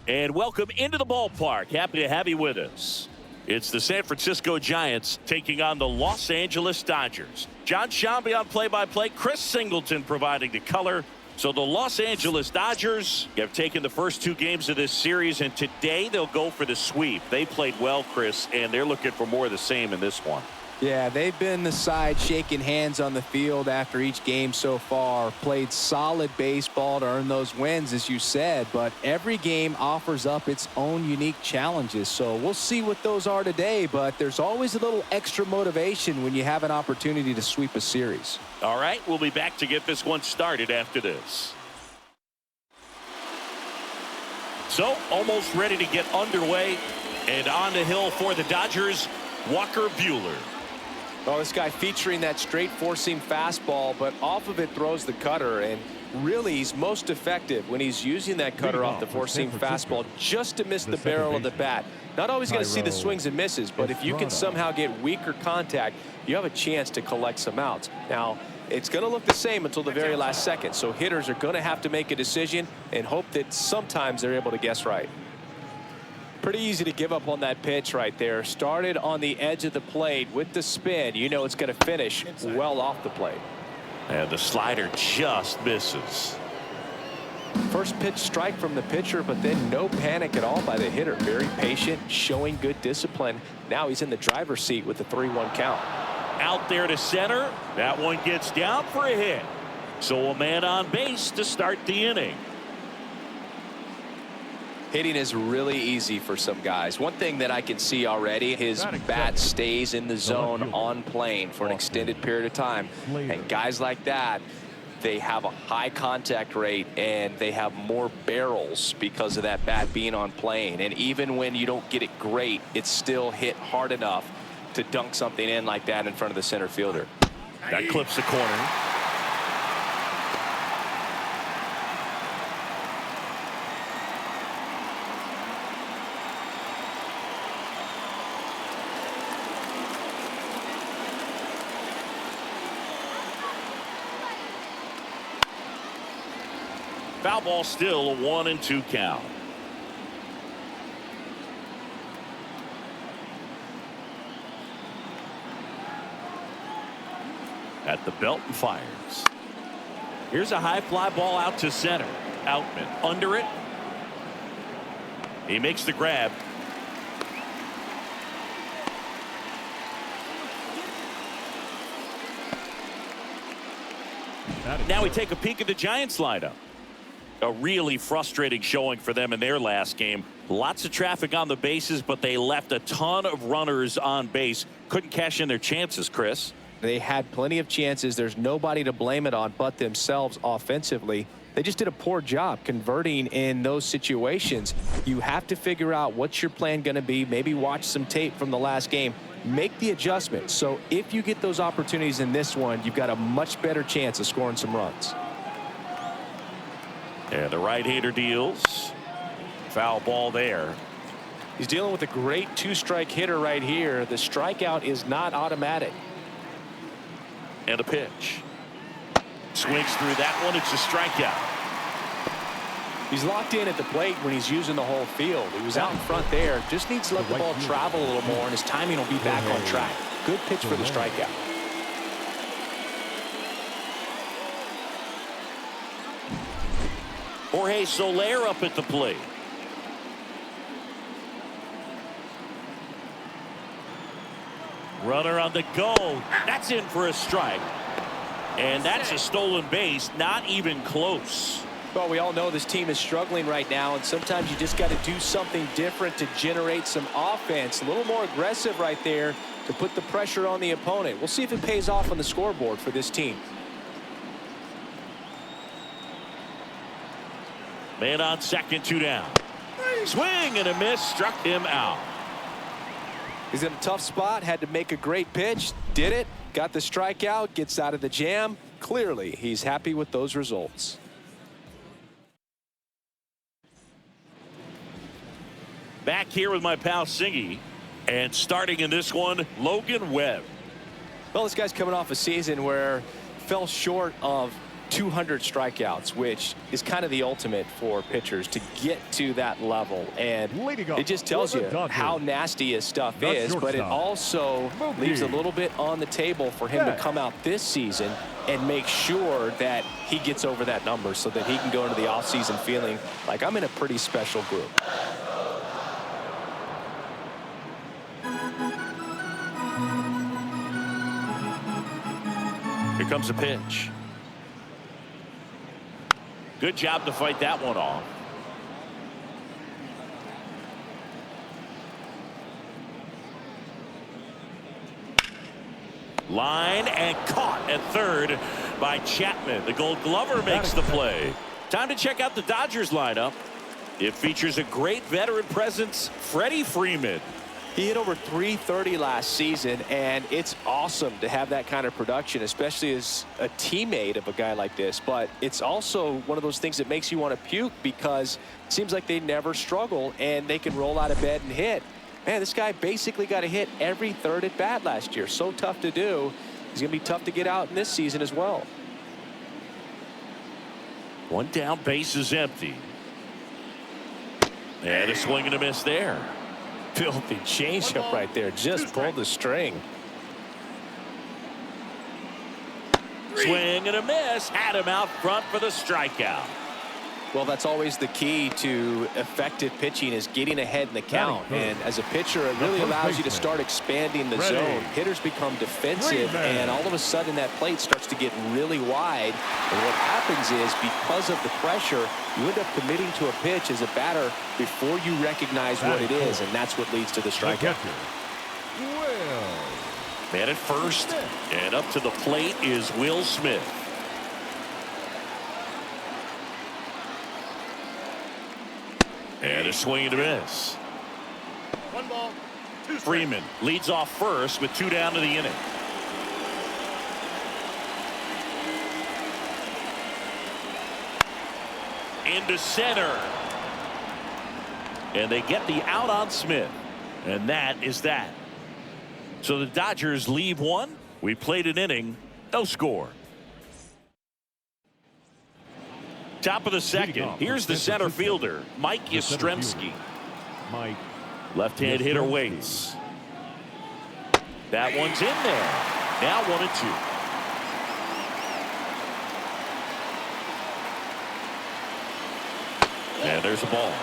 And welcome into the ballpark. Happy to have you with us. It's the San Francisco Giants taking on the Los Angeles Dodgers. John Shambi on play-by-play. Chris Singleton providing the color. So the Los Angeles Dodgers have taken the first 2 games of this series, and today they'll go for the sweep. They played well, Chris, and they're looking for more of the same in this one. Yeah, they've been the side shaking hands on the field after each game so far. Played solid baseball to earn those wins, as you said, but every game offers up its own unique challenges. So we'll see what those are today, but there's always a little extra motivation when you have an opportunity to sweep a series. All right, we'll be back to get this one started after this. So, almost ready to get underway, and on the hill for the Dodgers, Walker Buehler. Oh, this guy featuring that straight four-seam fastball, but off of it throws the cutter, and really he's most effective when he's using that cutter off the four-seam fastball just to miss the barrel of the bat. Not always going to see the swings and misses, but if you can somehow get weaker contact, you have a chance to collect some outs. Now, it's going to look the same until the very last second, so hitters are going to have to make a decision and hope that sometimes they're able to guess right. Pretty easy to give up on that pitch right there. Started on the edge of the plate with the spin. You know it's going to finish well off the plate. And the slider just misses. First pitch strike from the pitcher, but then no panic at all by the hitter. Very patient, showing good discipline. Now he's in the driver's seat with the 3-1 count. Out there to center. That one gets down for a hit. So a man on base to start the inning. Hitting is really easy for some guys. One thing that I can see already, his bat stays in the zone on plane for an extended period of time. And guys like that, they have a high contact rate and they have more barrels because of that bat being on plane. And even when you don't get it great, it's still hit hard enough to dunk something in like that in front of the center fielder. That clips the corner. Foul ball, still a 1-2 count. At the belt and fires. Here's a high fly ball out to center. Outman under it. He makes the grab. Now we take a peek at the Giants lineup. A really frustrating showing for them in their last game. Lots of traffic on the bases, but they left a ton of runners on base. Couldn't cash in their chances, Chris. They had plenty of chances. There's nobody to blame it on but themselves offensively. They just did a poor job converting in those situations. You have to figure out what's your plan going to be. Maybe watch some tape from the last game. Make the adjustment. So if you get those opportunities in this one, you've got a much better chance of scoring some runs. And the right-hander deals. Foul ball there. He's dealing with a great 2-strike hitter right here. The strikeout is not automatic. And a pitch. Swings through that one. It's a strikeout. He's locked in at the plate when he's using the whole field. He was out in front there. Just needs to let the ball travel a little more, and his timing will be back on track. Good pitch for the strikeout. Jorge Soler up at the plate. Runner on the go. That's in for a strike. And that's a stolen base. Not even close. Well, we all know this team is struggling right now, and sometimes you just got to do something different to generate some offense. A little more aggressive right there to put the pressure on the opponent. We'll see if it pays off on the scoreboard for this team. Man on second, 2 down. Swing and a miss, struck him out. He's in a tough spot, had to make a great pitch, did it, got the strikeout, gets out of the jam. Clearly, he's happy with those results. Back here with my pal Singy, and starting in this one, Logan Webb. Well, this guy's coming off a season where fell short of 200 strikeouts, which is kind of the ultimate for pitchers to get to that level. And it just tells you how nasty his stuff is, but it also leaves a little bit on the table for him to come out this season and make sure that he gets over that number so that he can go into the offseason feeling like I'm in a pretty special group. Here comes a pitch. Good job to fight that one off. Line and caught at third by Chapman. The Gold Glover makes the play. Time to check out the Dodgers lineup. It features a great veteran presence, Freddie Freeman. He hit over 330 last season, and it's awesome to have that kind of production, especially as a teammate of a guy like this. But it's also one of those things that makes you want to puke because it seems like they never struggle and they can roll out of bed and hit. Man, this guy basically got a hit every third at bat last year. So tough to do. He's going to be tough to get out in this season as well. One down, base is empty. And a swing and a miss there. Filthy changeup right there. Just pulled the string. Swing and a miss. Had him out front for the strikeout. Well, that's always the key to effective pitching, is getting ahead in the count. And as a pitcher, it really allows you to start expanding the zone. Hitters become defensive, and all of a sudden that plate starts to get really wide. And what happens is, because of the pressure, you end up committing to a pitch as a batter before you recognize what it is, and that's what leads to the strikeout. Man at first, and up to the plate is Will Smith. And a swing and a miss. 1 ball, 2 strikes. Freeman leads off first with 2 down to the inning. Into center. And they get the out on Smith. And that is that. So the Dodgers leave one. We played an inning. No score. Top of the second. Here's the center fielder, Mike Yastrzemski. Left-hand hitter waits. That one's in there. Now 1-2. And there's a ball.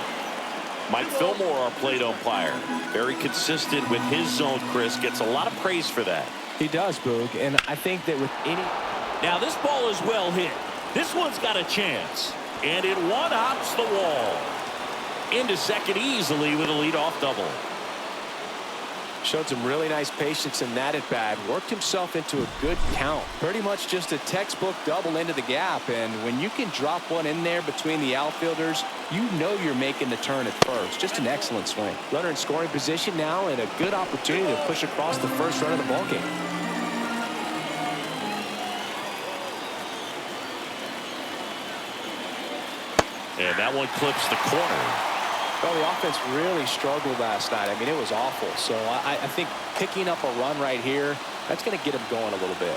Mike Fillmore, our plate umpire. Very consistent with his zone, Chris. Gets a lot of praise for that. He does, Boog. And I think that with any... Now this ball is well hit. This one's got a chance. And it one-hops the wall. Into second easily with a leadoff double. Showed some really nice patience in that at bat. Worked himself into a good count. Pretty much just a textbook double into the gap. And when you can drop one in there between the outfielders, you know you're making the turn at first. Just an excellent swing. Runner in scoring position now, and a good opportunity to push across the first run of the ballgame. And that one clips the corner. Well, the offense really struggled last night. I mean, it was awful. So I think picking up a run right here, that's going to get him going a little bit.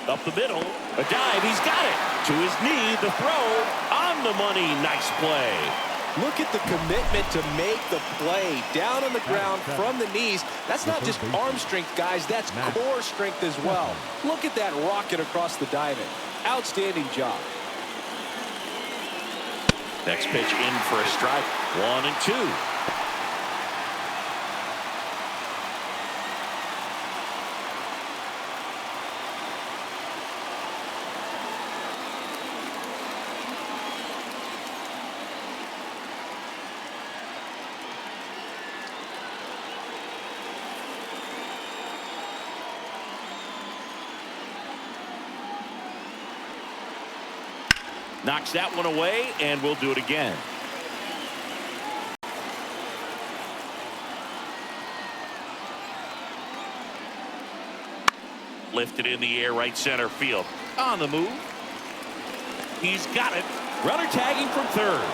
Up the middle, a dive, he's got it. To his knee, the throw, on the money, nice play. Look at the commitment to make the play down on the ground from the knees. That's not just arm strength, guys. That's core strength as well. Look at that rocket across the diamond. Outstanding job. Next pitch in for a strike. 1-2. Knocks that one away, and we'll do it again. Lifted in the air, right center field. On the move. He's got it. Runner tagging from third.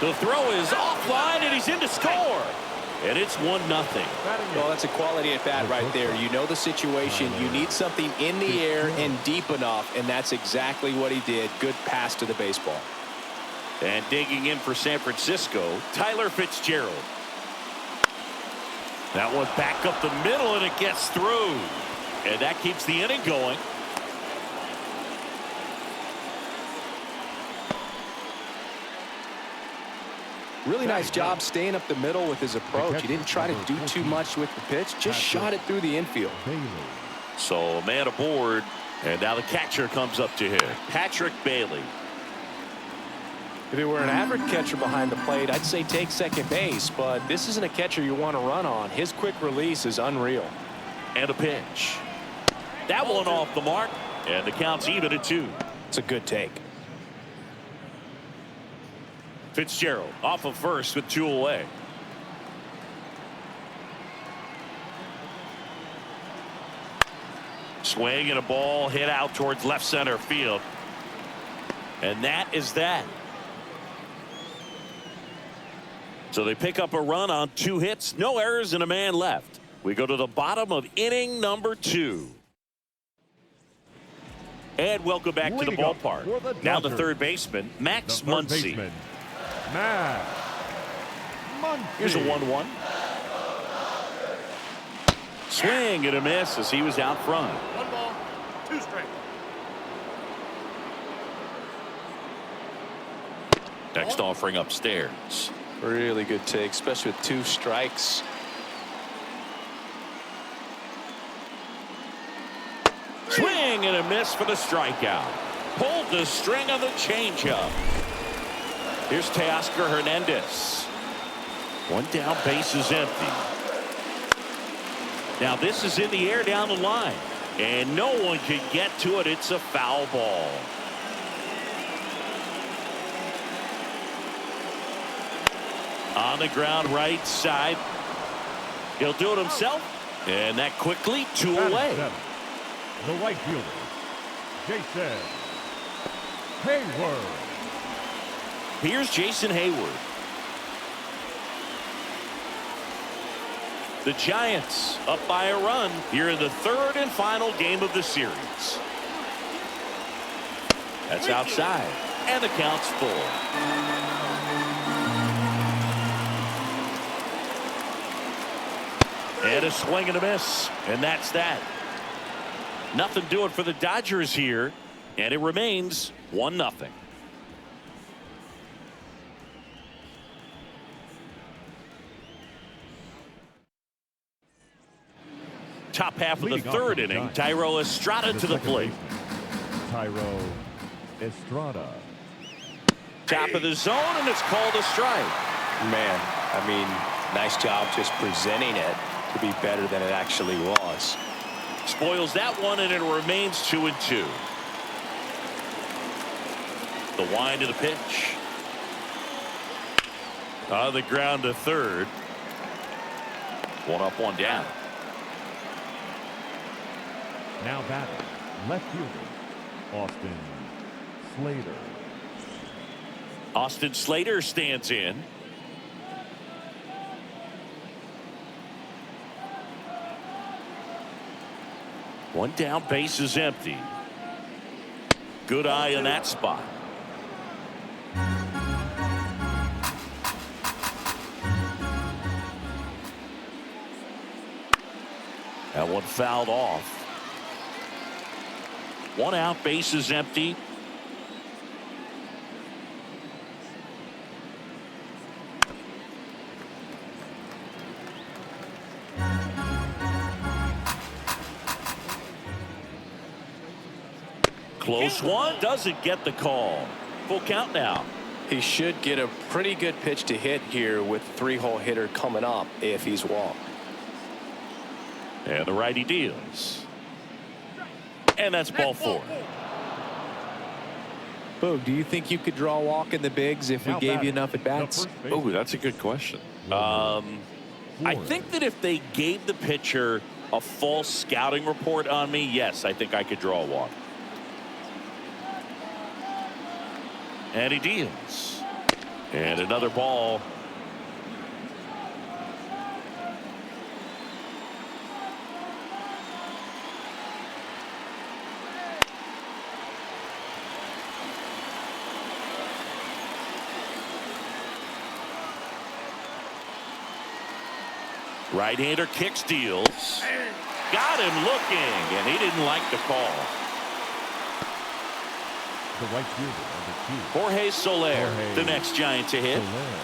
The throw is offline, and he's in to score. and it's 1-0. Well, that's a quality at bat right there. You know the situation. You need something in the air and deep enough, and that's exactly what he did. Good pass to the baseball. And digging in for San Francisco, Tyler Fitzgerald. That one back up the middle, and it gets through. And that keeps the inning going. Really nice job staying up the middle with his approach. He didn't try to do too much with the pitch, just shot it through the infield. So man aboard, and now the catcher comes up to hit. Patrick Bailey. If he were an average catcher behind the plate, I'd say take second base, but this isn't a catcher you want to run on. His quick release is unreal. And a pitch. That one off the mark, and the count's even at 2. It's a good take. Fitzgerald off of first with 2 away. Swing and a ball hit out towards left center field. And that is that. So they pick up a run on 2 hits, no errors, and a man left. We go to the bottom of inning number 2. And welcome back to the ballpark. Now the third baseman, Max Muncy. Here's a 1-1. Swing and a miss as he was out front. 1 ball, 2 strikes. Next offering upstairs. Really good take, especially with 2 strikes. Swing and a miss for the strikeout. Pulled the string of the changeup. Here's Teoscar Hernandez. 1 down, base is empty. Now this is in the air down the line, and no one can get to it. It's a foul ball. On the ground right side. He'll do it himself, and that quickly 2 away. The right fielder, Jason Hayward. Here's Jason Hayward. The Giants up by a run here in the 3rd and final game of the series. That's outside, and the count's full. And a swing and a miss, and that's that. Nothing doing for the Dodgers here, and it remains 1-0. Top half of the 3rd inning, Thairo Estrada to the plate. Thairo Estrada. Top of the zone, and it's called a strike. Man, I mean, nice job just presenting it to be better than it actually was. Spoils that one, and it remains 2-2. The wind of the pitch. On the ground to 3rd. 1 up, 1 down. Now batting, left fielder, Austin Slater. Austin Slater stands in. One down, base is empty. Good eye in that spot. That one fouled off. 1 out, base is empty. Close one, doesn't get the call. Full count now. He should get a pretty good pitch to hit here with 3-hole hitter coming up if he's walked. And the righty deals. And that's ball 4. Boog, do you think you could draw a walk in the bigs if we gave you enough at bats? Oh, that's a good question. I think that if they gave the pitcher a full scouting report on me, yes, I think I could draw a walk. And he deals. And another ball. Right-hander kick steals. Got him looking, and he didn't like the call. The right fielder, number 2. Jorge Soler, the next Giant to hit. Soler.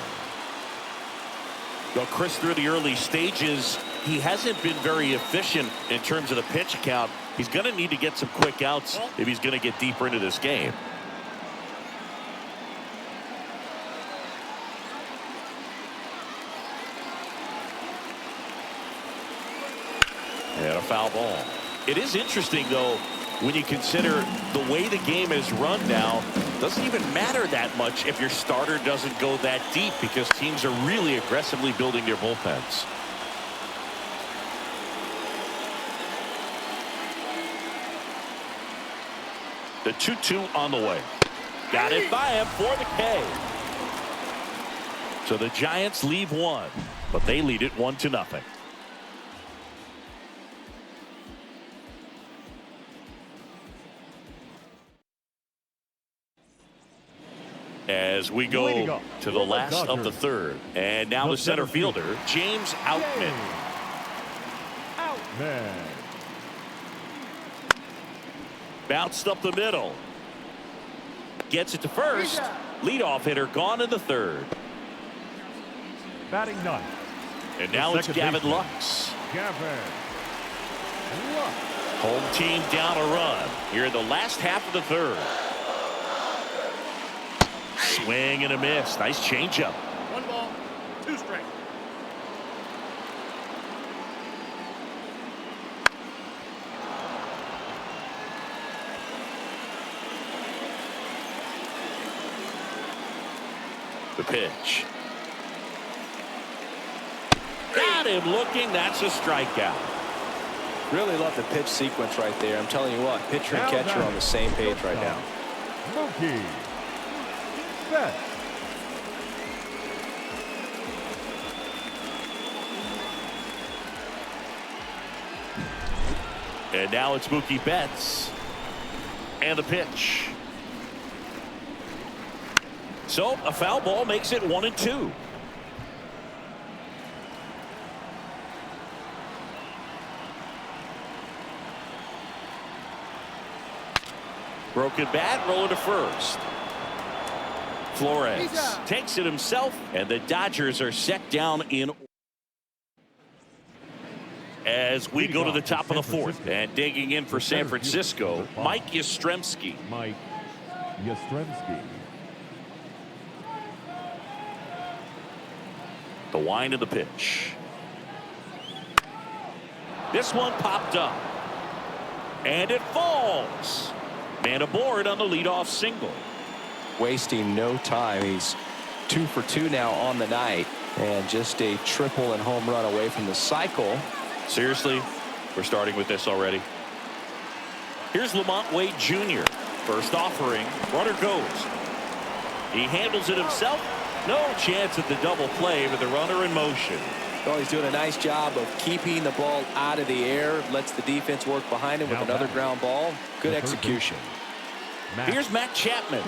Well, Chris, through the early stages, he hasn't been very efficient in terms of the pitch count. He's going to need to get some quick outs if he's going to get deeper into this game. And a foul ball. It is interesting, though, when you consider the way the game is run now. Doesn't even matter that much if your starter doesn't go that deep, because teams are really aggressively building their bullpens. The 2-2 on the way. Got it by him for the K. So the Giants leave one, but they lead it 1-0. As we go to the last of the third. And now the center fielder, James Outman. Man. Bounced up the middle. Gets it to first. Leadoff hitter gone in the third. Batting ninth. And now it's Gavin Lux. Gavin Lux. Home team down a run here in the last half of the third. Swing and a miss. Nice changeup. 1 ball, 2 strikes. The pitch. Got him looking. That's a strikeout. Really love the pitch sequence right there. I'm telling you what, pitcher and catcher on the same page right now. Mookie Betts. And now it's Mookie Betts. And the pitch. So a foul ball makes it 1-2. Broken bat, rolling to first. Flores takes it himself, and the Dodgers are set down in. As we go to the top of the fourth, and digging in for San Francisco, Mike Yastrzemski. Mike Yastrzemski. The wind of the pitch. This one popped up. And it falls. Man aboard on the leadoff single. Wasting no time. He's 2 for 2 now on the night, and just a triple and home run away from the cycle. Seriously, we're starting with this already. Here's Lamont Wade Jr. First offering. Runner goes. He handles it himself. No chance at the double play with the runner in motion. Well, he's doing a nice job of keeping the ball out of the air. Lets the defense work behind him with another ground ball. Good execution. Here's Matt Chapman.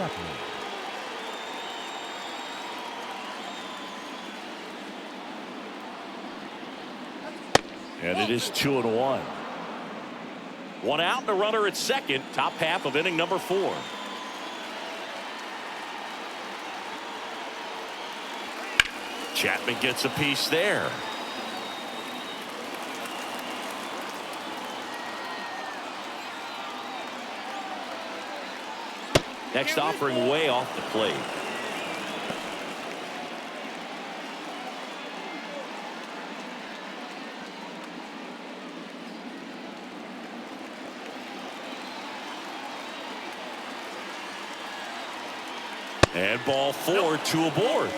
And it is 2-1. One out and a runner at second. Top half of inning number 4. Chapman gets a piece there. Next offering way off the plate. And ball 4, 2 aboard.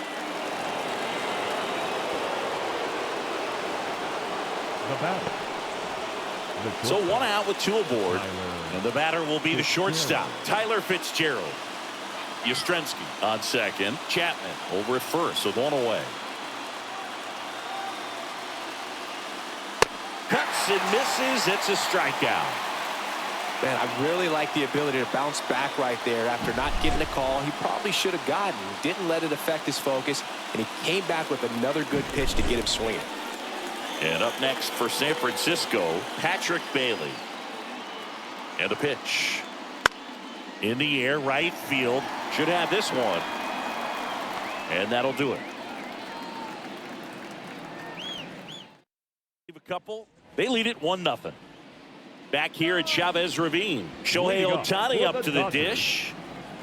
The batter. So 1 out with 2 aboard. And the batter will be the shortstop, Tyler Fitzgerald. Yastrzemski on second. Chapman over at first with 1 away. Cuts and misses. It's a strikeout. Man, I really like the ability to bounce back right there after not getting a call he probably should have gotten. Didn't let it affect his focus, and he came back with another good pitch to get him swinging. And up next for San Francisco, Patrick Bailey. And the pitch. In the air, right field. Should have this one. And that'll do it. A couple. They lead it 1-0. Back here at Chavez Ravine. Shohei Ohtani up to the dish.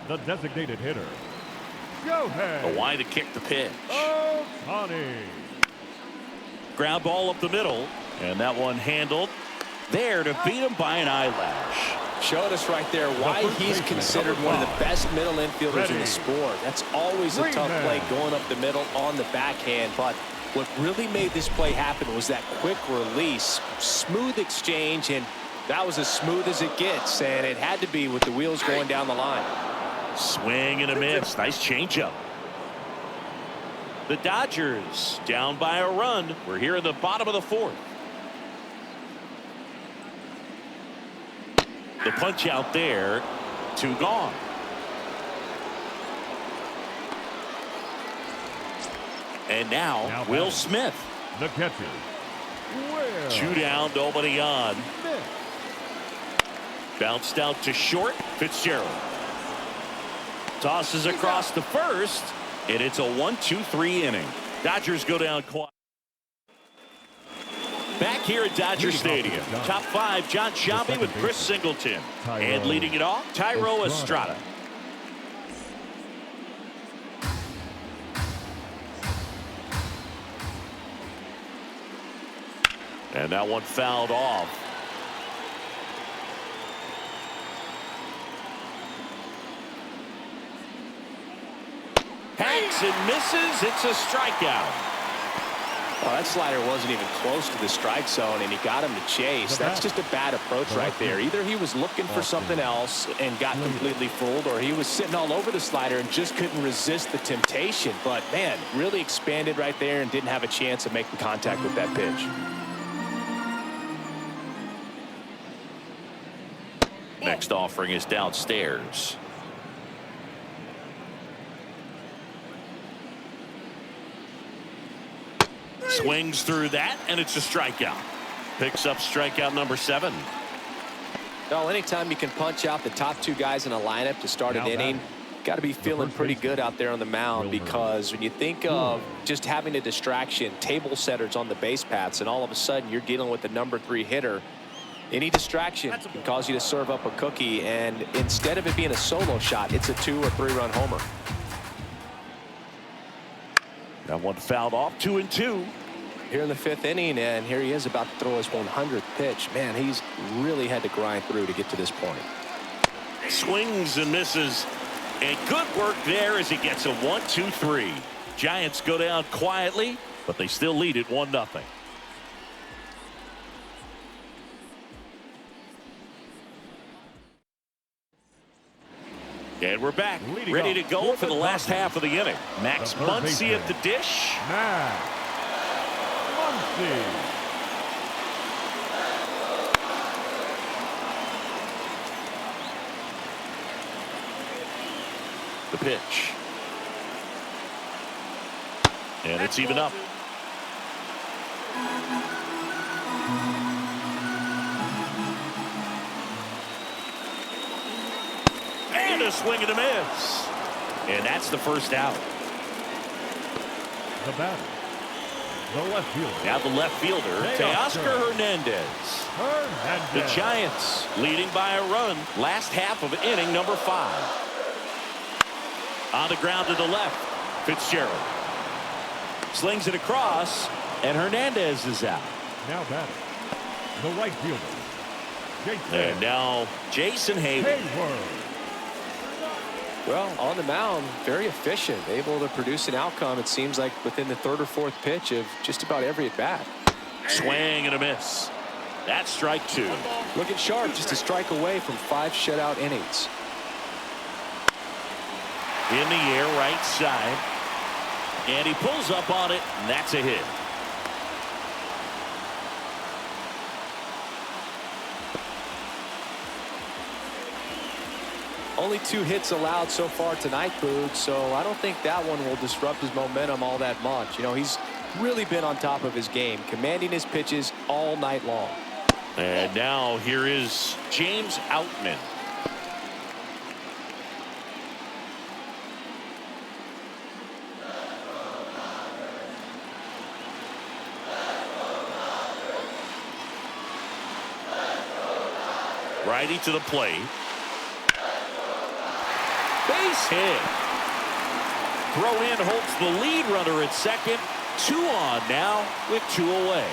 The designated hitter, Shohei. A wide to kick the pitch. Ohtani. Ground ball up the middle. And that one handled. There to beat him by an eyelash. Showed us right there why he's considered one of the best middle infielders in the sport. That's always a tough play going up the middle on the backhand. But what really made this play happen was that quick release, smooth exchange, and that was as smooth as it gets. And it had to be with the wheels going down the line. Swing and a miss. Nice changeup. The Dodgers down by a run. We're here in the bottom of the fourth. The punch out there. 2 gone. And now Will Smith. The catcher. 2 down, nobody on. Bounced out to short. Fitzgerald tosses across the first, and it's a 1-2-3 inning. Dodgers go down quiet. Back here at Dodger Stadium, top 5, John Sciambi with Chris Singleton, and leading it off, Thairo Estrada. And that one fouled off. Hangs and misses. It's a strikeout. Well, that slider wasn't even close to the strike zone, and he got him to chase. That's just a bad approach right there. Either he was looking for something else and got completely fooled, or he was sitting all over the slider and just couldn't resist the temptation. But, man, really expanded right there and didn't have a chance of making contact with that pitch. Next offering is downstairs. Swings through that, and it's a strikeout. Picks up strikeout number 7. Well, anytime you can punch out the top 2 guys in a lineup to start an inning, got to be feeling pretty good out there on the mound, because when you think of just having a distraction, table setters on the base paths, and all of a sudden you're dealing with the number 3 hitter, any distraction can cause you to serve up a cookie, and instead of it being a solo shot, it's a 2 or 3 run homer. That one fouled off. 2-2. Here in the 5th inning, and here he is about to throw his 100th pitch. Man, he's really had to grind through to get to this point. Swings and misses, and good work there as he gets a 1-2-3. Giants go down quietly, but they still lead it 1-0. And we're back, ready to go for the last half of the inning. Max Muncy at the dish. Max Muncy. The pitch. And it's even up. And a swing and a miss. And that's the first out. The batter, the left fielder. Now the left fielder, Teoscar Hernandez. The Giants leading by a run. Last half of inning number 5. On the ground to the left, Fitzgerald. Slings it across, and Hernandez is out. Now batting, the right fielder, Jason. And now Jason Hayward. Well, on the mound, very efficient, able to produce an outcome, it seems like, within the 3rd or 4th pitch of just about every at-bat. Swing and a miss. That's strike 2. Looking sharp, just a strike away from 5 shutout innings. In the air, right side. And he pulls up on it, and that's a hit. Only 2 hits allowed so far tonight, Boog, so I don't think that one will disrupt his momentum all that much. You know, he's really been on top of his game, commanding his pitches all night long. And now here is James Outman. Righty to the plate. Base hit. Throw in holds the lead runner at second. 2 on now with 2 away.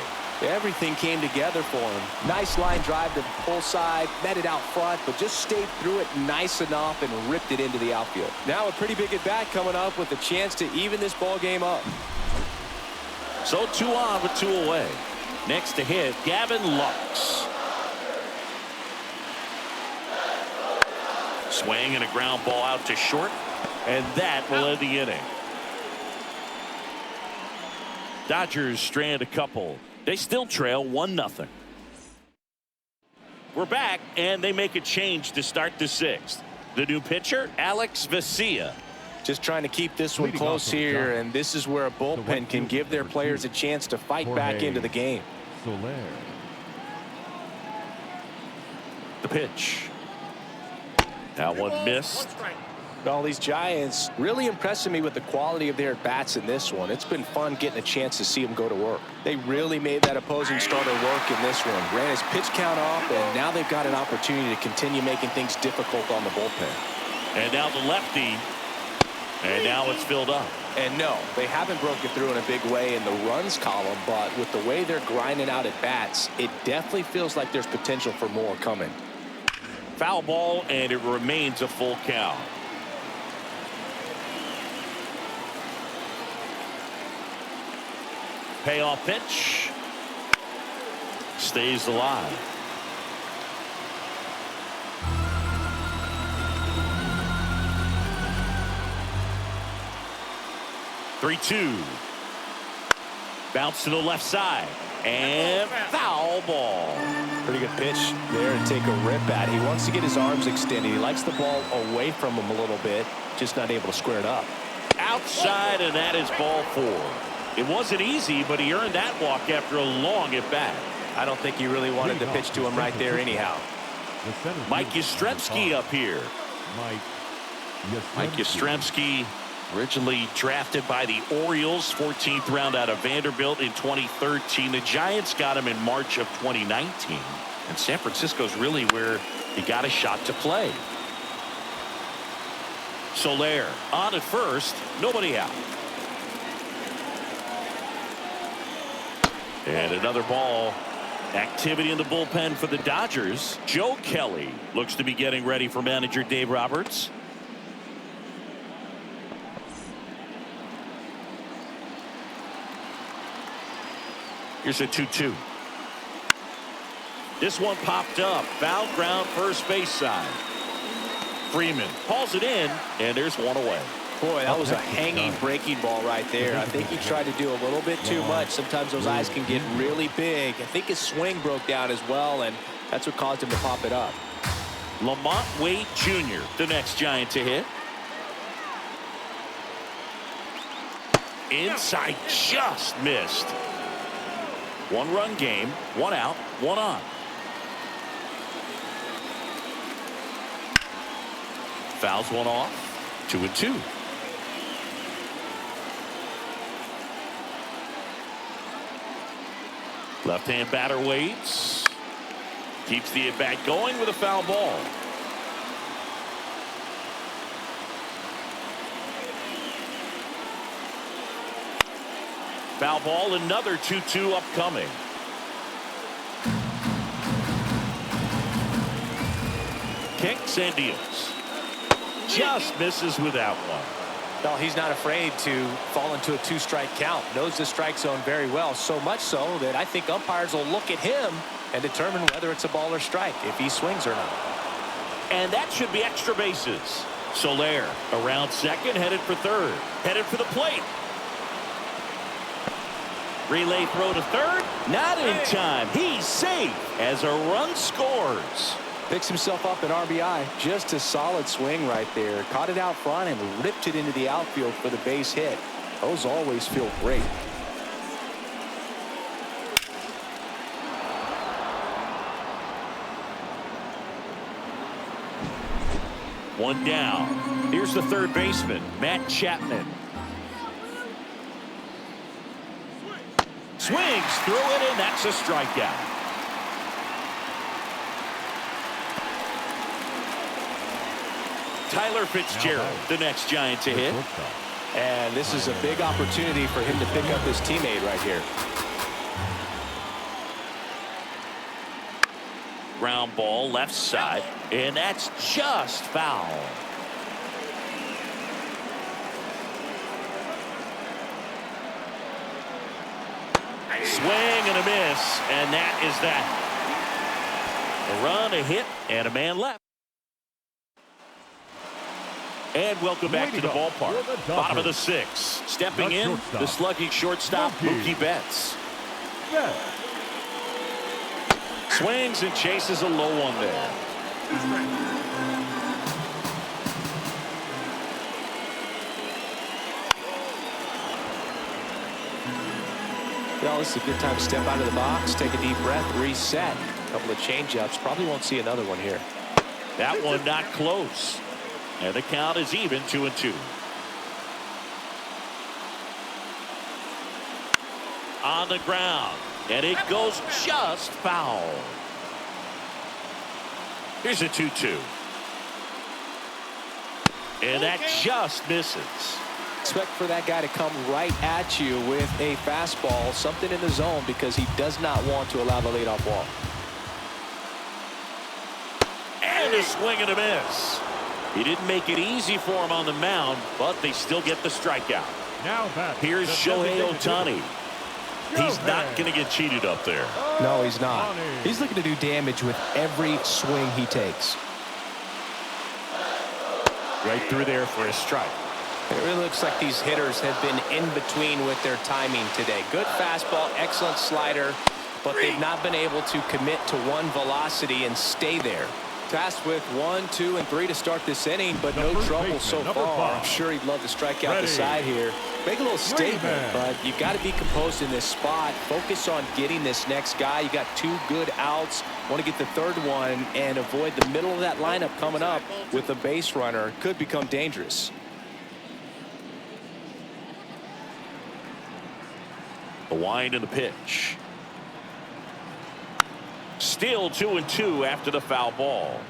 Everything came together for him. Nice line drive to the pull side, met it out front, but just stayed through it nice enough and ripped it into the outfield. Now a pretty big at bat coming up with a chance to even this ball game up. So 2 on with 2 away. Next to hit, Gavin Lux. Swing and a ground ball out to short, and that will end the inning. Dodgers strand a couple. They still trail 1-0. We're back, and they make a change to start the 6th. The new pitcher, Alex Vesia. Just trying to keep this one close here, and this is where a bullpen can give their players a chance to fight back into the game. The pitch. That one missed. Well, these Giants really impressing me with the quality of their at-bats in this one. It's been fun getting a chance to see them go to work. They really made that opposing starter work in this one. Ran his pitch count off, and now they've got an opportunity to continue making things difficult on the bullpen. And now the lefty. And now it's filled up. And no, they haven't broken through in a big way in the runs column, but with the way they're grinding out at-bats, it definitely feels like there's potential for more coming. Foul ball, and it remains a full count. Payoff pitch. Stays alive. Three-two. Bounce to the left side. And foul ball. Pretty good pitch there to take a rip at. He wants to get his arms extended. He likes the ball away from him a little bit, just not able to square it up. Outside, and that is ball 4. It wasn't easy, but he earned that walk after a long at bat. I don't think he really wanted to pitch to him right there anyhow. Mike Yastrzemski up here. Mike Yastrzemski, originally drafted by the Orioles, 14th round out of Vanderbilt in 2013. The Giants got him in March of 2019. And San Francisco's really where he got a shot to play. Soler on at first, nobody out. And another ball. Activity in the bullpen for the Dodgers. Joe Kelly looks to be getting ready for manager Dave Roberts. Here's a 2-2. This one popped up. Foul ground first base side. Freeman hauls it in, and there's one away. Boy, that was a hanging breaking ball right there. I think he tried to do a little bit too much. Sometimes those eyes can get really big. I think his swing broke down as well, and that's what caused him to pop it up. Lamont Wade Jr., the next Giant to hit. Inside, just missed. 1-run game, 1 out, 1 on. Fouls one off, 2-2. Left-hand batter waits. Keeps the at-bat going with a foul ball. Foul ball, another 2-2 upcoming. Kicks and deals. Just misses with that one. Well, he's not afraid to fall into a 2-strike count. Knows the strike zone very well, so much so that I think umpires will look at him and determine whether it's a ball or strike, if he swings or not. And that should be extra bases. Soler around second, headed for third. Headed for the plate. Relay throw to third. Not in time. He's safe as a run scores. Picks himself up at RBI. Just a solid swing right there. Caught it out front and ripped it into the outfield for the base hit. Those always feel great. One down. Here's the third baseman, Matt Chapman. Swings through it, and that's a strikeout. Tyler Fitzgerald, the next Giant to hit. And this is a big opportunity for him to pick up his teammate right here. Ground ball left side, and that's just foul. Swing and a miss, and that is that. A run, a hit, and a man left. And welcome back to the ballpark. Bottom of the sixth. Stepping in, the slugging shortstop, Mookie Betts. Swings and chases a low one there. Well, this is a good time to step out of the box, take a deep breath, reset. A couple of change-ups. Probably won't see another one here. That one not close. And the count is even, 2-2. On the ground. And it goes just foul. Here's a 2-2. And that just misses. Expect for that guy to come right at you with a fastball, something in the zone, because he does not want to allow the leadoff walk. And a swing and a miss. He didn't make it easy for him on the mound, but they still get the strikeout. Now here's Shohei Ohtani. He's not going to get cheated up there. No, he's not. He's looking to do damage with every swing he takes. Right through there for a strike. It really looks like these hitters have been in between with their timing today. Good fastball, excellent slider, but they've not been able to commit to one velocity and stay there. Tasked with 1, 2, and 3 to start this inning, but no trouble so far. I'm sure he'd love to strike out the side here. Make a little statement, but you got to be composed in this spot. Focus on getting this next guy. You got 2 good outs. Want to get the third one and avoid the middle of that lineup coming up with a base runner. Could become dangerous. The wind and the pitch. Still 2-2 after the foul ball.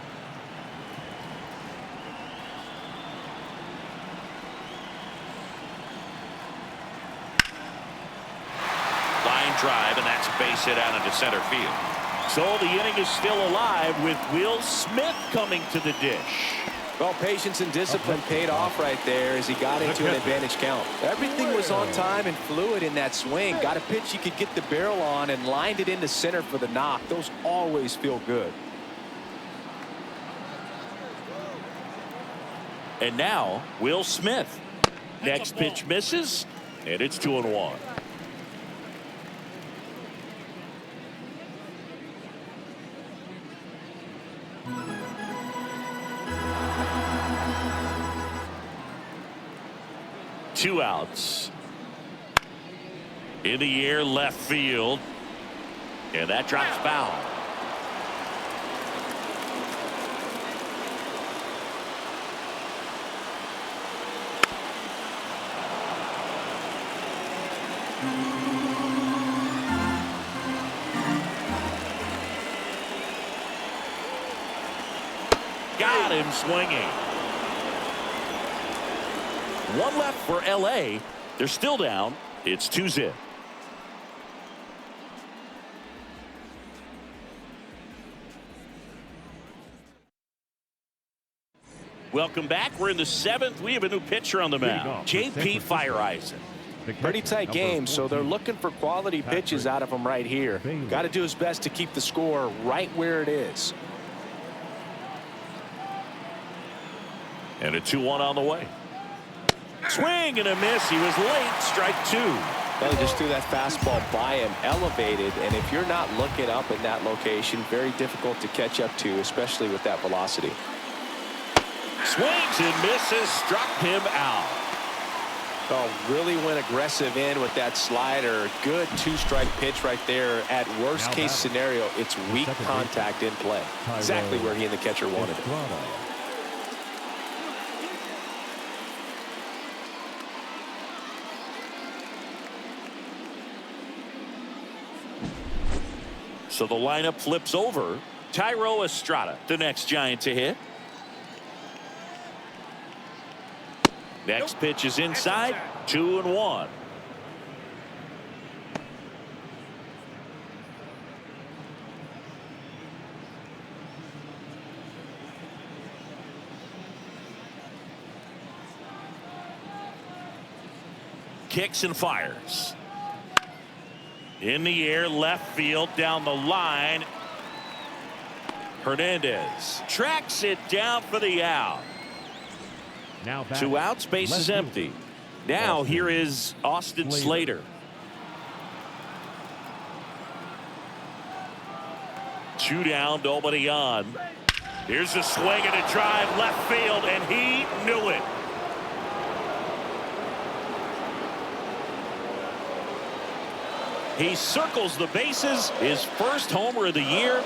Line drive, and that's a base hit out into center field. So the inning is still alive with Will Smith coming to the dish. Well, patience and discipline paid off right there as he got into an advantage count. Everything was on time and fluid in that swing. Got a pitch he could get the barrel on and lined it into center for the knock. Those always feel good. And now, Will Smith. Next pitch misses, and it's 2-1. Two outs. In the air, left field. And that drops foul. Got him swinging. One left for LA. They're still down. It's 2-0. Welcome back. We're in the 7th. We have a new pitcher on the mound, JP Fireisen. Pretty tight game, so they're looking for quality pitches out of him right here. Got to do his best to keep the score right where it is. And a 2-1 on the way. Swing and a miss. He was late. Strike 2. Well, he just threw that fastball by him, elevated, and if you're not looking up in that location, very difficult to catch up to, especially with that velocity. Swings and misses. Struck him out. Oh, really went aggressive in with that slider. Good 2-strike pitch right there. At worst case scenario, it's weak contact in play. Exactly where he and the catcher wanted it. So the lineup flips over. Tyro Estrada, the next Giant to hit. Next pitch is inside. 2-1. Kicks and fires. In the air, left field, down the line. Hernandez tracks it down for the out. Now back. 2 outs, base is empty. Now here is Austin Slater. Two down, nobody on. Here's a swing and a drive left field, and he knew it. He circles the bases, his first homer of the year.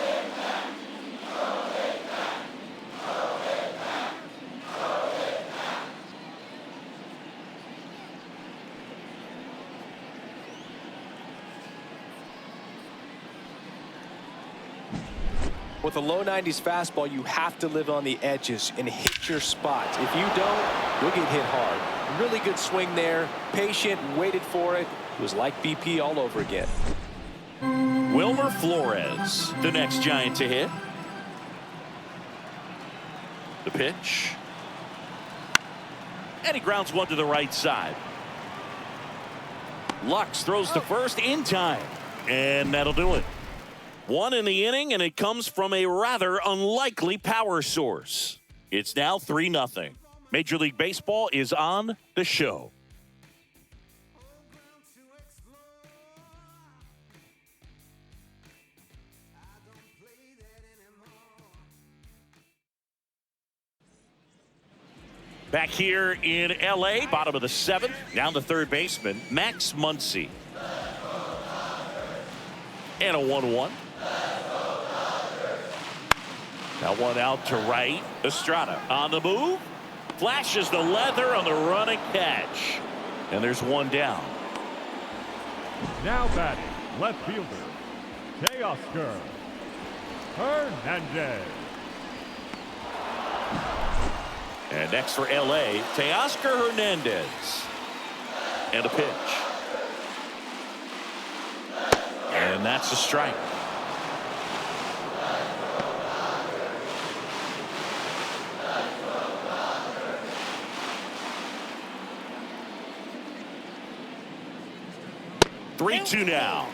With a low 90s fastball, you have to live on the edges and hit your spots. If you don't, you'll get hit hard. Really good swing there. Patient, waited for it. It was like BP all over again. Wilmer Flores, the next Giant to hit. The pitch. And he grounds one to the right side. Lux throws to first in time. And that'll do it. 1 in the inning, and it comes from a rather unlikely power source. It's now 3-0. Major League Baseball is on the show. Back here in L.A., bottom of the 7th, down to third baseman, Max Muncy. And a 1-1. Now one out to right. Estrada on the move. Flashes the leather on the running catch. And there's one down. Now batting, left fielder, Teoscar Hernandez. And next for L.A., Teoscar Hernandez. And a pitch. And that's a strike. Three-two now.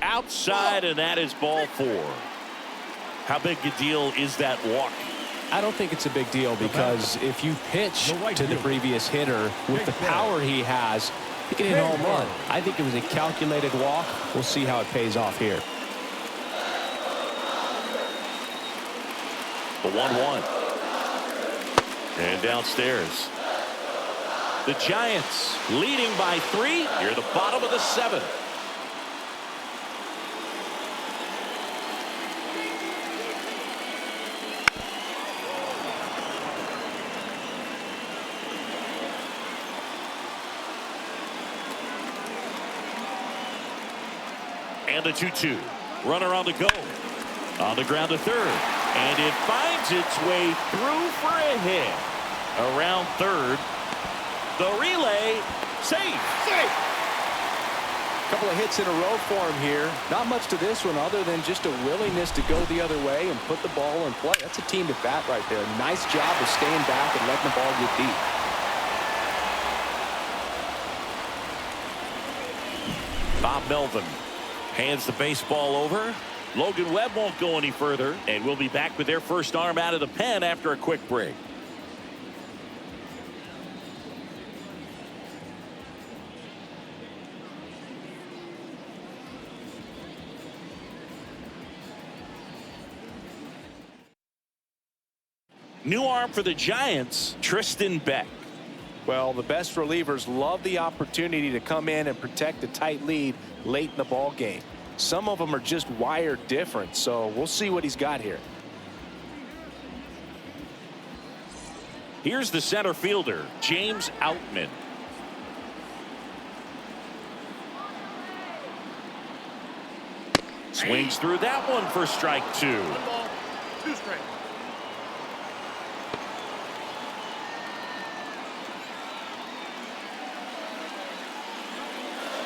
Outside, and that is ball 4. How big a deal is that walk? I don't think it's a big deal because if you pitch to the previous hitter with the power he has, he can hit a home run. I think it was a calculated walk. We'll see how it pays off here. The 1-1. And downstairs. The Giants leading by 3 here at the bottom of the 7th. And the 2-2. Runner on the go. On the ground to third. And it finds its way through for a hit. Around third. The relay. Safe. Couple of hits in a row for him here. Not much to this one other than just a willingness to go the other way and put the ball in play. That's a team at bat right there. Nice job of staying back and letting the ball get deep. Bob Melvin hands the baseball over. Logan Webb won't go any further, and we'll be back with their first arm out of the pen after a quick break. New arm for the Giants, Tristan Beck. Well, the best relievers love the opportunity to come in and protect a tight lead late in the ball game. Some of them are just wired different, so we'll see what he's got here. Here's the center fielder, James Outman. Swings through that one for strike 2. 1 ball, 2 strikes.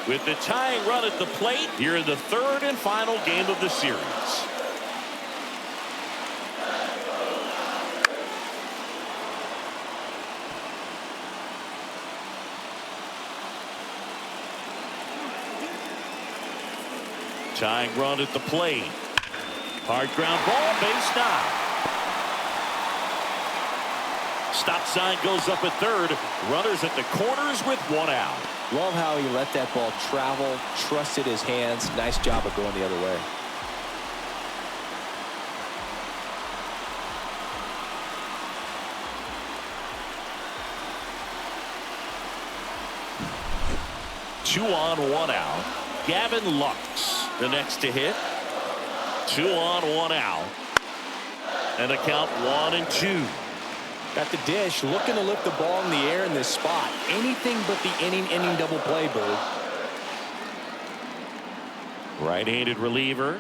With the tying run at the plate, here in the 3rd and final game of the series. Tying run at the plate. Hard ground ball, base knock. Stop sign goes up at 3rd. Runners at the corners with 1 out. Love how he let that ball travel, trusted his hands. Nice job of going the other way. Two on, 1 out. Gavin Lux, the next to hit. 2 on, 1 out. And a count 1-2. At the dish, looking to lift the ball in the air in this spot. Anything but the inning double play, Boo. Right-handed reliever.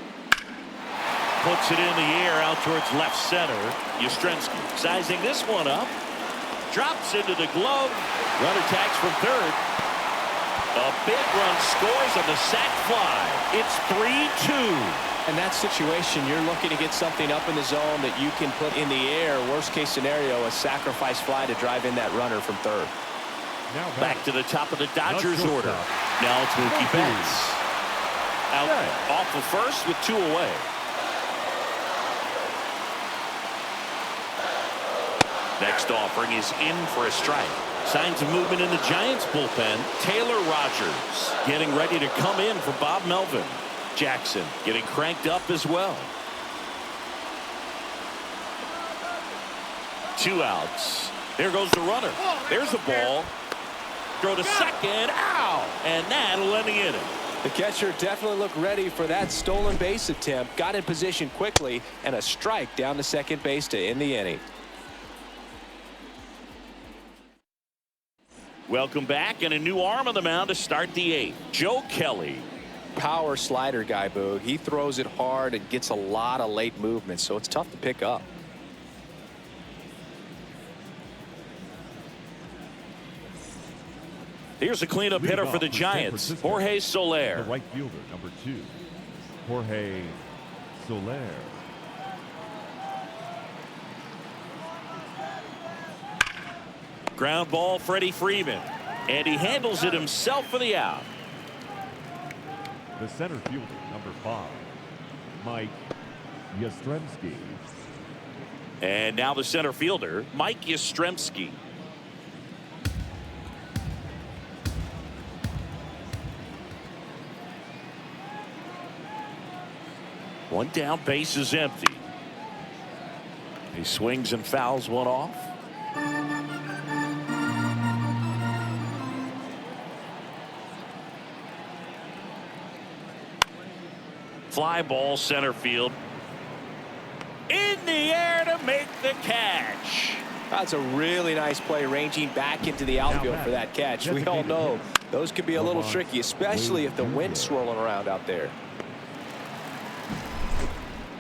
Puts it in the air out towards left center. Yastrzemski sizing this one up. Drops into the glove. Runner tags from 3rd. A big run scores on the sac fly. It's 3-2. In that situation, you're looking to get something up in the zone that you can put in the air. Worst case scenario, a sacrifice fly to drive in that runner from 3rd. Now Back to the top of the Dodgers That's order. shortstop. Now it's Mookie Betts. Out off of first with 2 away. Next offering is in for a strike. Signs of movement in the Giants bullpen. Taylor Rogers getting ready to come in for Bob Melvin. Jackson getting cranked up as well. 2 outs. There goes the runner. There's a ball. Throw to second. Ow! And that'll end the inning. The catcher definitely looked ready for that stolen base attempt. Got in position quickly, and a strike down to second base to end the inning. Welcome back, and a new arm on the mound to start the 8th. Joe Kelly. Power slider guy, Boo. He throws it hard and gets a lot of late movement, so it's tough to pick up. Here's a cleanup hitter for the Giants, Jorge Soler. The right fielder, number 2, Jorge Soler. Ground ball, Freddie Freeman. And he handles it himself for the out. The center fielder, number 5, Mike Yastrzemski. And now the center fielder, Mike Yastrzemski. One down, base is empty. He swings and fouls one off. Fly ball, center field. In the air to make the catch. That's a really nice play, ranging back into the outfield for that catch. We all know those can be a little tricky, especially if the wind's swirling around out there.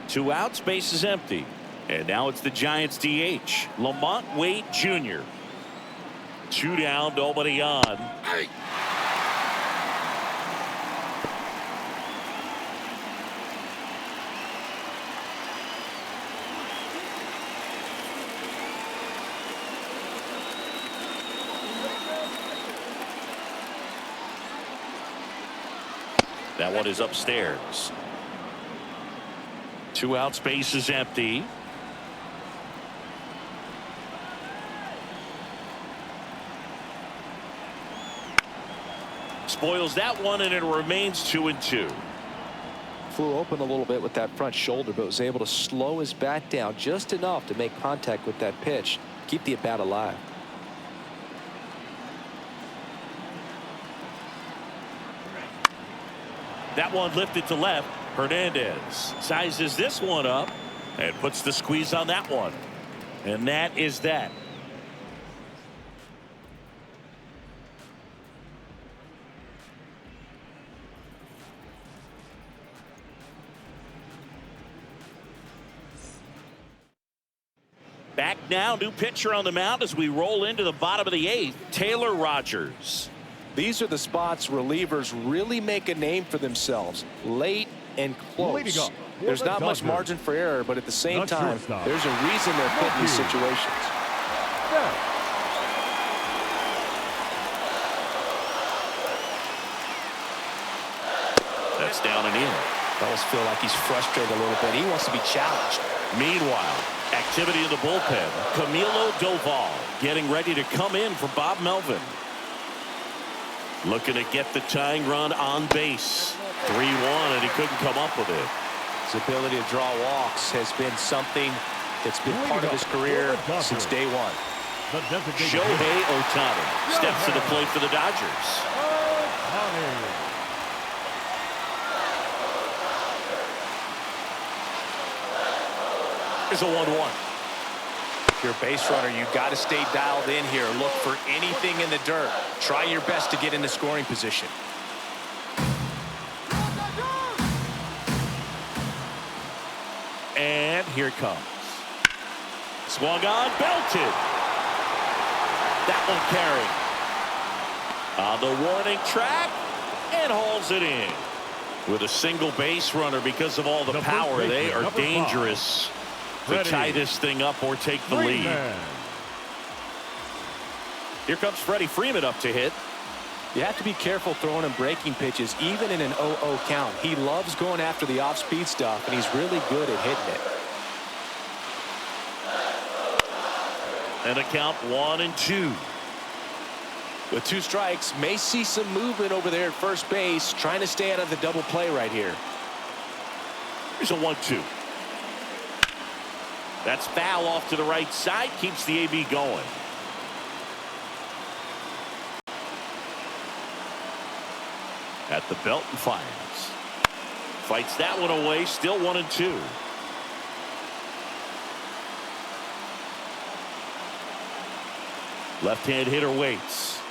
2 outs, base is empty. And now it's the Giants DH, Lamont Wade Jr. 2 down, nobody on. That one is upstairs. 2 outs, base is empty. Spoils that one, and it remains 2-2. Flew open a little bit with that front shoulder, but was able to slow his bat down just enough to make contact with that pitch, keep the at-bat alive. That one lifted to left. Hernandez sizes this one up and puts the squeeze on that one. And that is that. Back now, new pitcher on the mound as we roll into the bottom of the 8th, Taylor Rogers. These are the spots relievers really make a name for themselves. Late and close. There's not much margin for error, but at the same time, there's a reason they're put in these situations. That's down and in. Fellas feel like he's frustrated a little bit. He wants to be challenged. Meanwhile, activity in the bullpen. Camilo Doval getting ready to come in for Bob Melvin. Looking to get the tying run on base. 3-1, and he couldn't come up with it. His ability to draw walks has been something that's been part of his career since day one. Shohei Ohtani steps to the plate for the Dodgers. Here's a 1-1. If you're a base runner, you got to stay dialed in here. Look for anything in the dirt. Try your best to get in the scoring position. And here it comes. Swung on, belted. That one carried. On the warning track, and hauls it in. With a single base runner because of all the power, they are dangerous to tie this thing up or take the lead. Here comes Freddie Freeman up to hit. You have to be careful throwing him breaking pitches, even in an 0-0 count. He loves going after the off-speed stuff, and he's really good at hitting it. And a count 1-2. With 2 strikes, may see some movement over there at first base, trying to stay out of the double play right here. Here's a 1-2. That's foul off to the right side, keeps the AB going. At the belt and fires. Fights that one away, still 1-2. Left-hand hitter waits.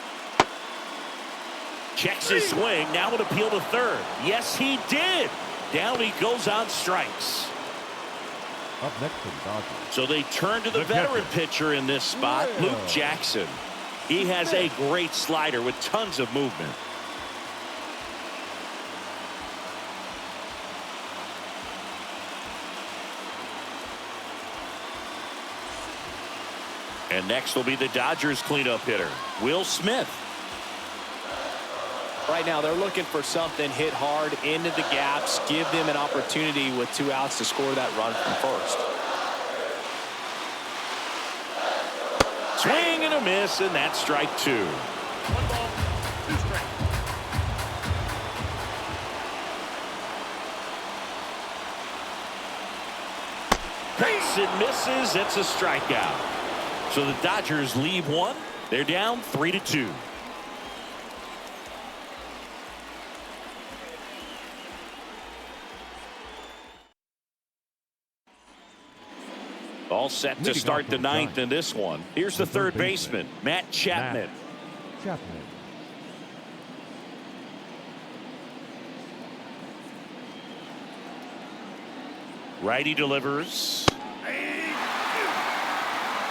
Checks his swing, now an appeal to third. Yes, he did. Down he goes on strikes. Up next to the Dodgers. So they turn to the veteran pitcher in this spot, Luke Jackson. He has a great slider with tons of movement. And next will be the Dodgers cleanup hitter, Will Smith. Right now, they're looking for something hit hard into the gaps, give them an opportunity with 2 outs to score that run from first. Swing and a miss, and that's strike 2. 1 ball, 2 strikes. Pace and misses. It's a strikeout. So the Dodgers leave 1. They're down 3-2. All set to start the 9th in this one. Here's the third baseman, Matt Chapman. Righty delivers.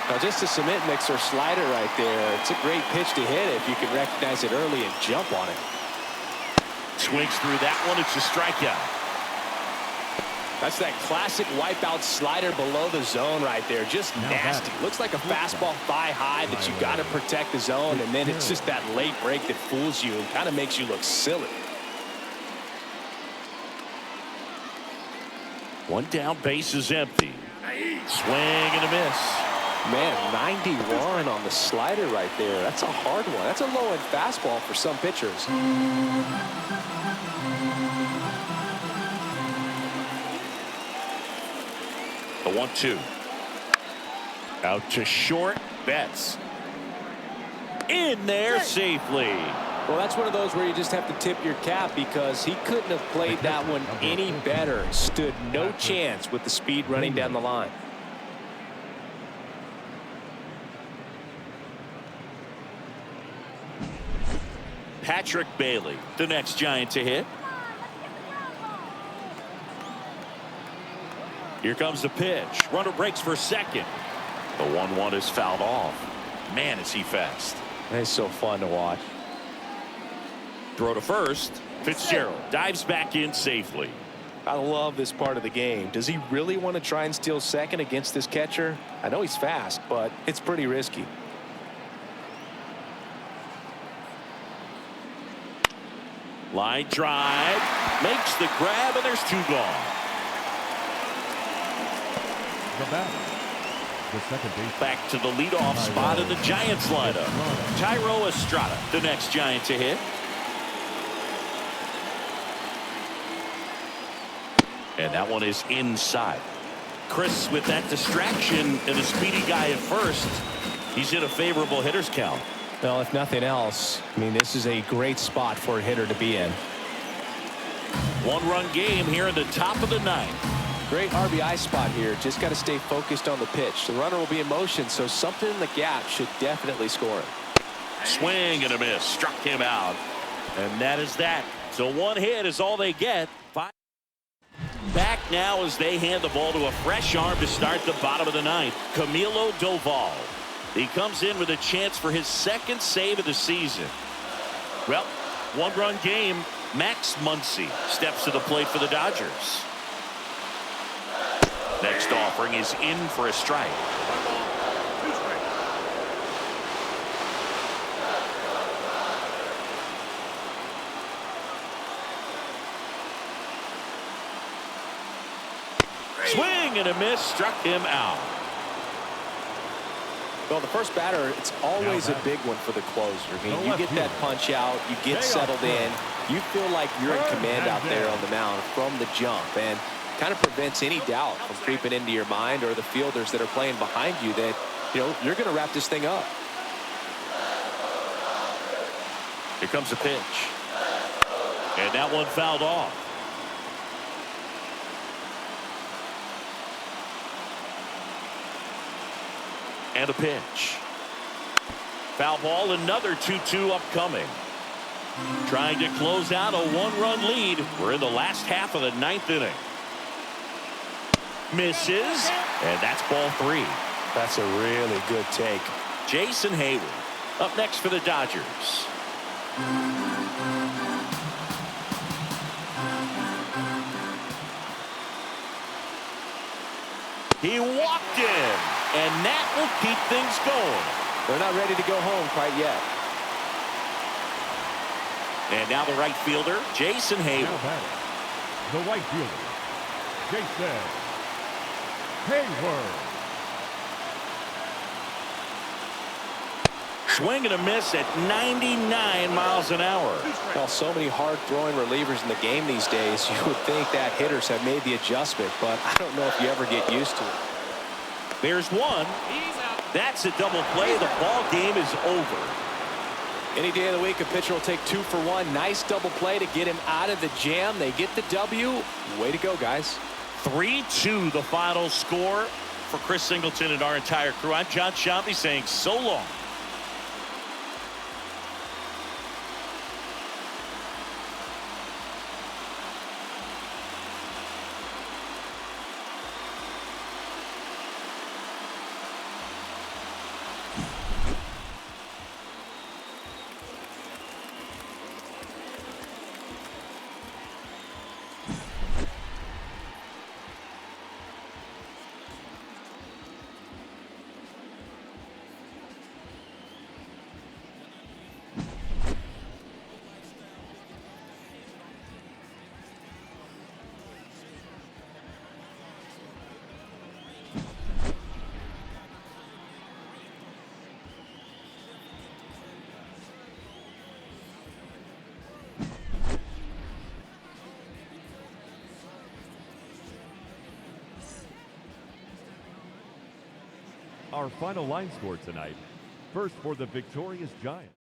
Now, just a cement mixer slider right there. It's a great pitch to hit if you can recognize it early and jump on it. Swings through that one. It's a strikeout. That's that classic wipeout slider below the zone right there. Just nasty. Looks like a fastball thigh high that you got to protect the zone, and then it's just that late break that fools you and kind of makes you look silly. One down, base is empty. Swing and a miss. Man, 91 on the slider right there. That's a hard one. That's a low-end fastball for some pitchers. The 1-2. Out to short. Betts. In there safely. Well, that's one of those where you just have to tip your cap because he couldn't have played that one any better. Stood no chance with the speed running down the line. Patrick Bailey, the next Giant to hit. Here comes the pitch. Runner breaks for second. The 1-1 is fouled off. Man, is he fast. It's so fun to watch. Throw to first. Fitzgerald dives back in safely. I love this part of the game. Does he really want to try and steal second against this catcher? I know he's fast, but it's pretty risky. Line drive. Makes the grab, and there's 2 gone. The batter, the second baseman. Back to the leadoff spot in the Giants lineup. Tyro Estrada, the next Giant to hit. And that one is inside. Chris with that distraction and a speedy guy at first. He's in a favorable hitter's count. Well, if nothing else, I mean, this is a great spot for a hitter to be in. 1-run game here in the top of the 9th. Great RBI spot here. Just got to stay focused on the pitch. The runner will be in motion, so something in the gap should definitely score him. Swing and a miss. Struck him out. And that is that. So 1 hit is all they get. Back now as they hand the ball to a fresh arm to start the bottom of the 9th. Camilo Doval. He comes in with a chance for his 2nd save of the season. Well, 1-run game. Max Muncy steps to the plate for the Dodgers. Next offering is in for a strike. Swing and a miss. Struck him out. Well, the first batter, it's always a big one for the closer. I mean, you get that punch out, you get settled in, you feel like you're in command out there on the mound from the jump, and kind of prevents any doubt from creeping into your mind or the fielders that are playing behind you that, you know, you're going to wrap this thing up. Here comes a pitch. And that one fouled off. And a pitch. Foul ball, another 2-2 upcoming. Trying to close out a 1-run lead. We're in the last half of the 9th inning. Misses, and that's ball 3. That's a really good take. Jason Hayward up next for the Dodgers. He walked in, and that will keep things going. They're not ready to go home quite yet. And now the right fielder, Jason Hayward. The right fielder, Jason Hayward. Swing and a miss at 99 miles an hour. Well, so many hard-throwing relievers in the game these days, you would think that hitters have made the adjustment, but I don't know if you ever get used to it. There's one. That's a double play. The ball game is over. Any day of the week, a pitcher will take 2 for 1. Nice double play to get him out of the jam. They get the W. Way to go, guys. 3-2 the final score for Chris Singleton and our entire crew. I'm John Shambi saying so long. Our final line score tonight. First for the victorious Giants.